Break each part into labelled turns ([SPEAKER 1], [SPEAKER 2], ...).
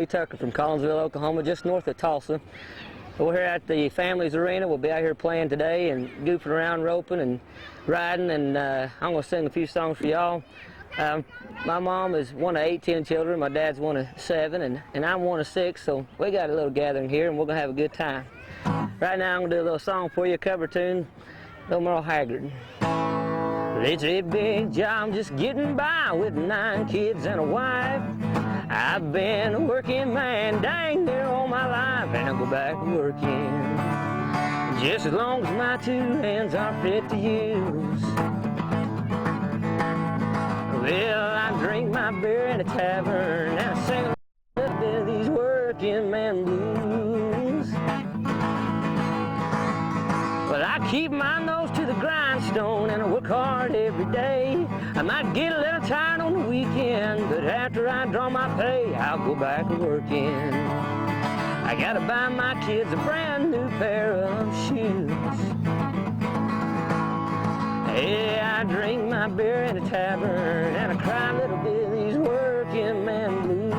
[SPEAKER 1] Lee Tucker from Collinsville, Oklahoma, just north of Tulsa. We're here at the Families Arena. We'll be out here playing today and goofing around, roping and riding, and I'm going to sing a few songs for y'all. My mom is one of 18 children, my dad's one of 7, and I'm one of 6, so we got a little gathering here and we're going to have a good time. Right now I'm going to do a little song for you, a cover tune, little Merle Haggard. It's a big job just getting by with 9 kids and a wife. I've been a working man dang near all my life, and I'll go back to working just as long as my 2 hands are fit to use. Well, I drink my beer in a tavern and I sing a little bit of these working man blues. Well, I keep my nose to the grindstone and I work hard every day. I might get a little tired on the weekend, but after I draw my pay, I'll go back to working. I gotta buy my kids a brand new pair of shoes. Hey, I drink my beer in a tavern and I cry a little bit of these working man blues.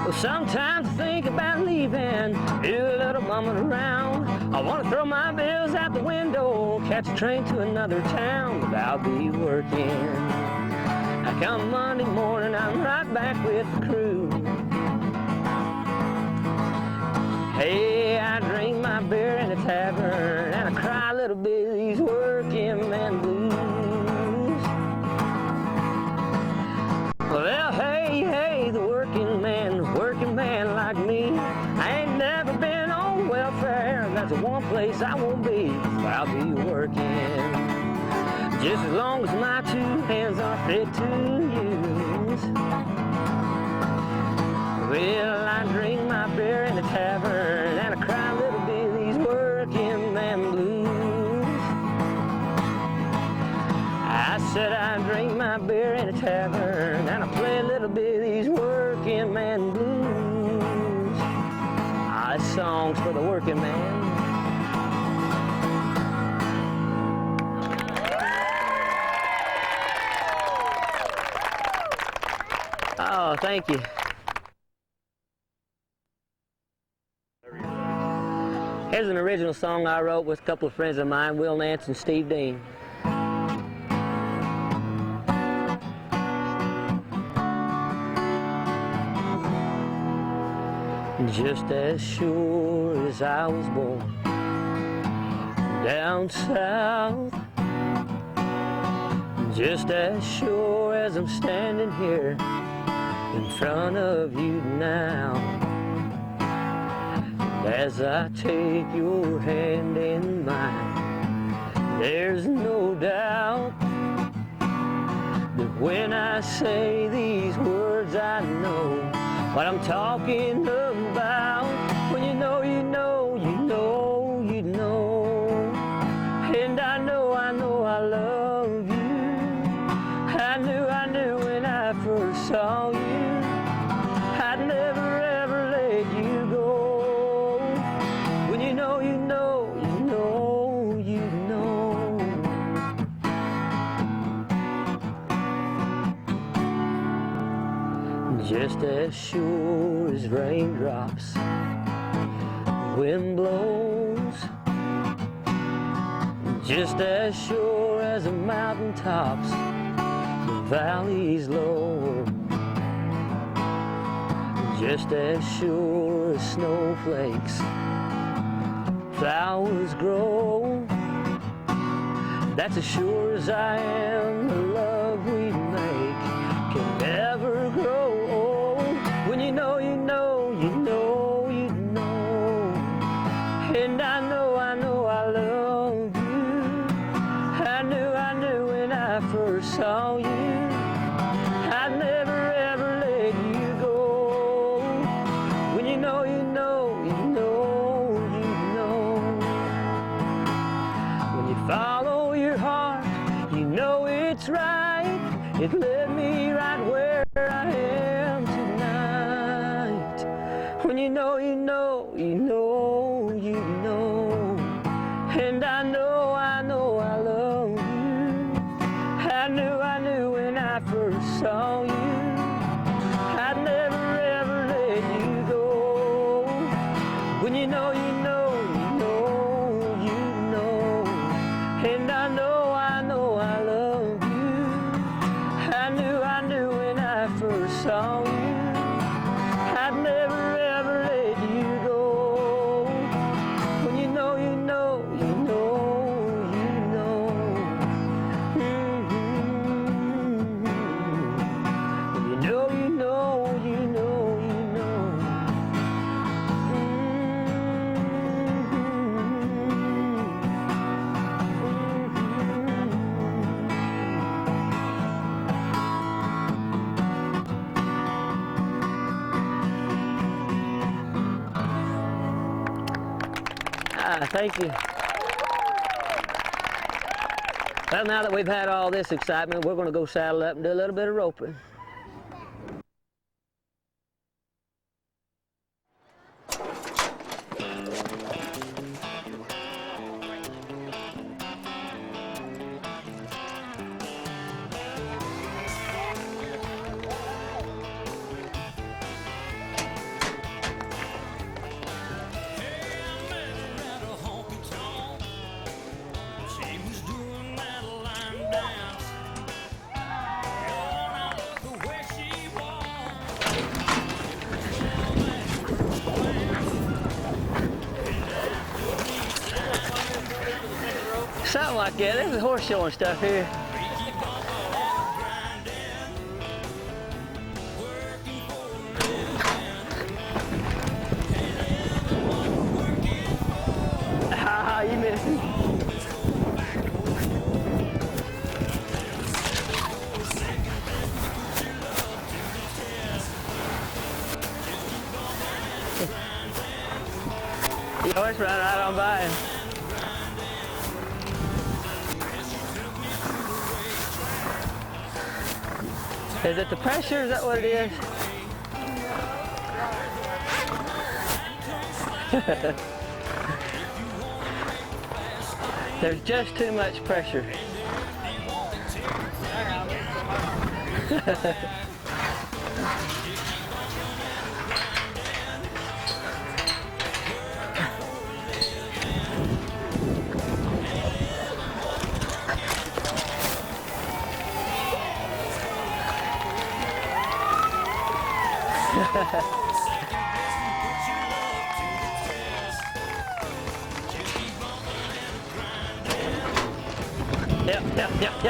[SPEAKER 1] Well, sometimes I think about leaving, do a little bumming around. I want to throw my bills out the window, catch a train to another town, but I'll be working. I come Monday morning, I'm right back with the crew. Hey, I drink my beer in a tavern and I cry a little bit of these working man blues. Well, hey, the working man like me, I ain't never been on welfare. That's the one place I won't be, but I'll be working just as long as my 2 hands are fit to use. Well, I drink my beer in a tavern and I cry a little bit of these working man blues. I said I drink my beer in a tavern and I play a little bit of these working man blues. This song's for the working man. Oh, thank you. Here's an original song I wrote with a couple of friends of mine, Will Nance and Steve Dean. Just as sure as I was born down south, just as sure as I'm standing here in front of you now, as I take your hand in mine, there's no doubt that when I say these words I know what I'm talking about. When you know, you know, you know, you know. And I know I love you. I knew when I first saw you, I'd never ever let you go. When you know, you know, you know, you know. Just as sure as raindrops, wind blows, just as sure as the mountain tops, the valleys low, just as sure as snowflakes, flowers grow, that's as sure as I am the love we make can never grow old. When you know, you know, you know, you know. And I know I love you. I knew when I first saw you, I'd never ever let you go. When you know, you know, you know, you know. When you follow your heart, you know it's right. It led me right where I am tonight. When you know, you know, you know, you know. And I know I love you. I knew when I first saw you, you know, you know, you know, you know. And I know I love you. I knew when I first saw you, I'd never ever let you go. When you know, you know, you know, you know. You know, you know, you know, you know. Thank you. Well, now that we've had all this excitement, we're going to go saddle up and do a little bit of roping. Something like that. There's a horse show and stuff here. Haha, you missed it. The horse ran right on by him. Is it the pressure? Is that what it is? There's just too much pressure.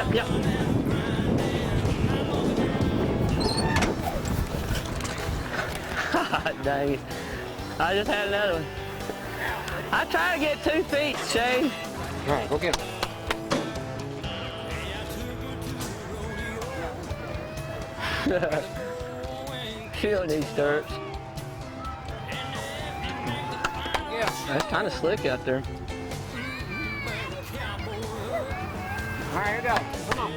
[SPEAKER 1] Yep. Dang it. I just had another one. I try to get 2 feet, Shane.
[SPEAKER 2] All right, go get him.
[SPEAKER 1] Feeling these stirrups.
[SPEAKER 2] Yeah.
[SPEAKER 1] That's kind of slick out there.
[SPEAKER 2] All right, here we go. Come on.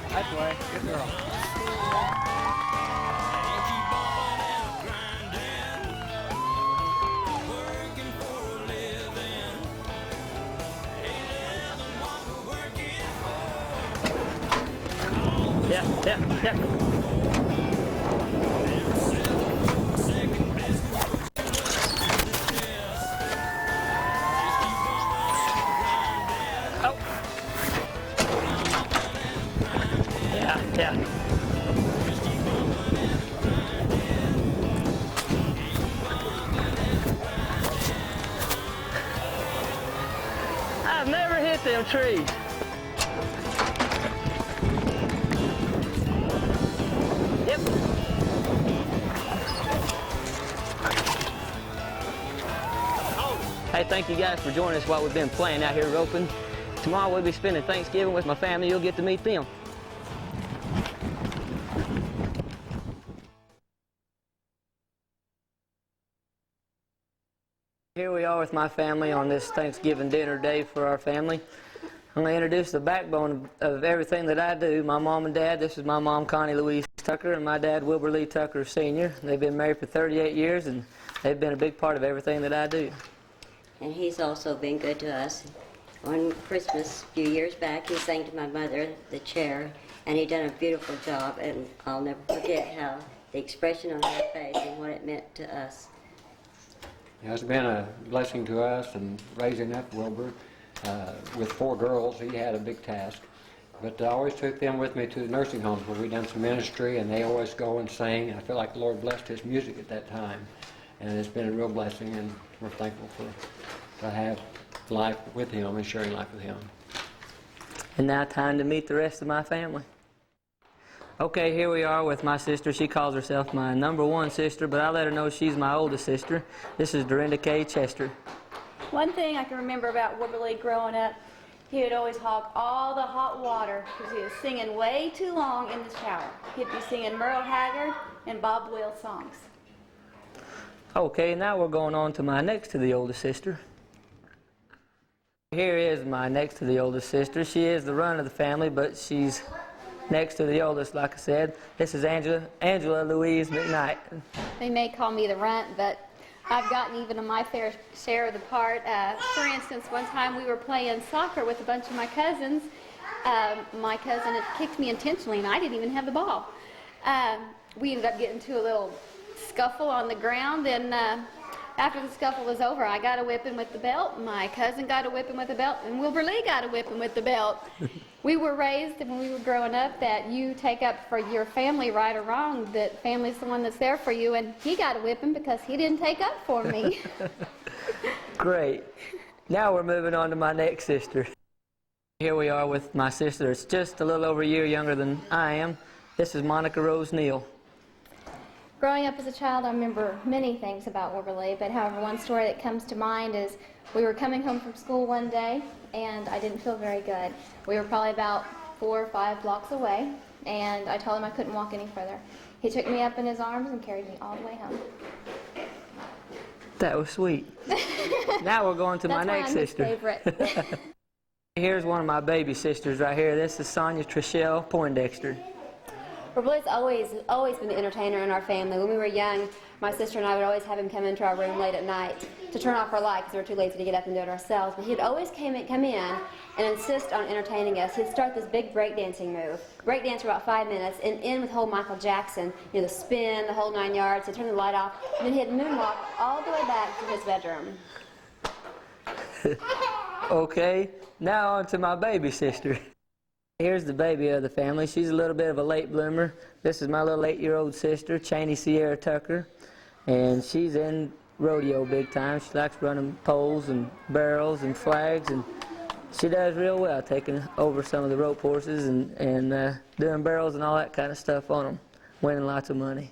[SPEAKER 2] That's the way. Good girl.
[SPEAKER 1] Yeah. Oh. Yeah. I've never hit them trees. Yep. Hey, thank you guys for joining us while we've been playing out here roping. Tomorrow we'll be spending Thanksgiving with my family. You'll get to meet them. Here we are with my family on this Thanksgiving dinner day for our family. I'm going to introduce the backbone of everything that I do. My mom and dad. This is my mom, Connie Louise Tucker, and my dad, Wilbur Lee Tucker, Sr. They've been married for 38 years, and they've been a big part of everything that I do.
[SPEAKER 3] And he's also been good to us. On Christmas, a few years back, he sang to my mother, the chair, and he done a beautiful job, and I'll never forget how the expression on her face and what it meant to us.
[SPEAKER 2] It's been a blessing to us, and raising up Wilbur with 4 girls, he had a big task. But I always took them with me to the nursing homes where we done some ministry, and they always go and sing. I feel like the Lord blessed his music at that time, and it's been a real blessing, and we're thankful to have life with him and sharing life with him.
[SPEAKER 1] And now time to meet the rest of my family. Okay, here we are with my sister. She calls herself my #1 sister, but I let her know she's my oldest sister. This is Dorinda K. Chester.
[SPEAKER 4] One thing I can remember about Wilbur Lee growing up, he would always hog all the hot water because he was singing way too long in the shower. He'd be singing Merle Haggard and Bob Wills songs.
[SPEAKER 1] Okay, now we're going on to my next to the oldest sister. Here is my next to the oldest sister. She is the run of the family, but she's next to the oldest, like I said. This is Angela Louise McKnight.
[SPEAKER 5] They may call me the runt, but I've gotten even my fair share of the part. For instance, one time we were playing soccer with a bunch of my cousins. My cousin had kicked me intentionally, and I didn't even have the ball. We ended up getting into a little scuffle on the ground, and after the scuffle was over, I got a whipping with the belt, my cousin got a whipping with the belt, and Wilbur Lee got a whipping with the belt. We were raised when we were growing up that you take up for your family, right or wrong, that family's the one that's there for you, and he got a whipping because he didn't take up for me.
[SPEAKER 1] Great. Now we're moving on to my next sister. Here we are with my sister. It's just a little over a year younger than I am. This is Monica Rose Neal.
[SPEAKER 5] Growing up as a child, I remember many things about Wilbur Lee, but however, one story that comes to mind is we were coming home from school one day, and I didn't feel very good. We were probably about 4 or 5 blocks away, and I told him I couldn't walk any further. He took me up in his arms and carried me all the way home.
[SPEAKER 1] That was sweet. Now we're going to my next sister.
[SPEAKER 5] That's why I'm his favorite.
[SPEAKER 1] Here's one of my baby sisters right here. This is Sonia Trishelle Poindexter.
[SPEAKER 6] Wilbur Lee's always been the entertainer in our family. When we were young, my sister and I would always have him come into our room late at night to turn off our light because we were too lazy to get up and do it ourselves. But he'd always come in and insist on entertaining us. He'd start this big breakdancing move. Breakdance for about 5 minutes and end with whole Michael Jackson, you know, the spin, the whole 9 yards. He'd turn the light off, and then he'd moonwalk all the way back to his bedroom.
[SPEAKER 1] Okay, now on to my baby sister. Here's the baby of the family. She's a little bit of a late bloomer. This is my little 8-year-old sister, Cheney Sierra Tucker, and she's in rodeo big time. She likes running poles and barrels and flags, and she does real well, taking over some of the rope horses and doing barrels and all that kind of stuff on them, winning lots of money.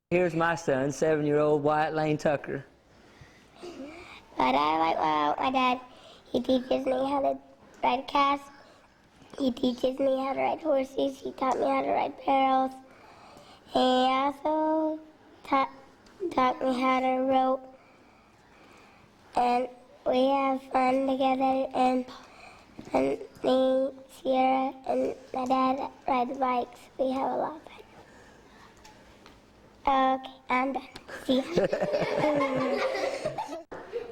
[SPEAKER 1] Here's my son, 7-year-old Wyatt Lane Tucker.
[SPEAKER 7] But I like my dad. He teaches me how to ride a calf. He teaches me how to ride horses. He taught me how to ride barrels. He also taught me how to rope. And we have fun together. And me, Sierra, and my dad ride the bikes. We have a lot of fun. Okay, I'm done. See ya.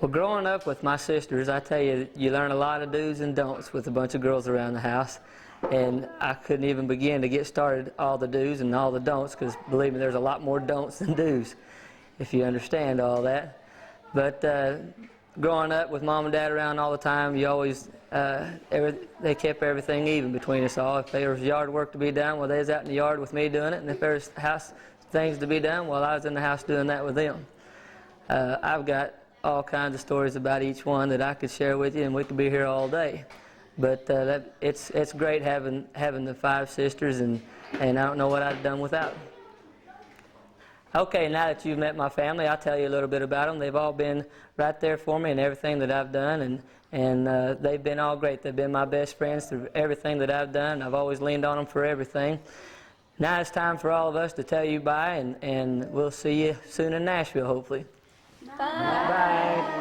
[SPEAKER 1] Well, growing up with my sisters, I tell you, you learn a lot of do's and don'ts with a bunch of girls around the house. And I couldn't even begin to get started all the do's and all the don'ts, because believe me, there's a lot more don'ts than do's, if you understand all that. But growing up with mom and dad around all the time, you always, they kept everything even between us all. If there was yard work to be done, well, they was out in the yard with me doing it. And if there was house things to be done, well, I was in the house doing that with them. I've got all kinds of stories about each one that I could share with you, and we could be here all day. But it's great having the 5 sisters, and I don't know what I'd have done without them. Okay, now that you've met my family, I'll tell you a little bit about them. They've all been right there for me in everything that I've done, and they've been all great. They've been my best friends through everything that I've done. I've always leaned on them for everything. Now it's time for all of us to tell you bye, and we'll see you soon in Nashville, hopefully.
[SPEAKER 5] Bye.
[SPEAKER 1] Bye.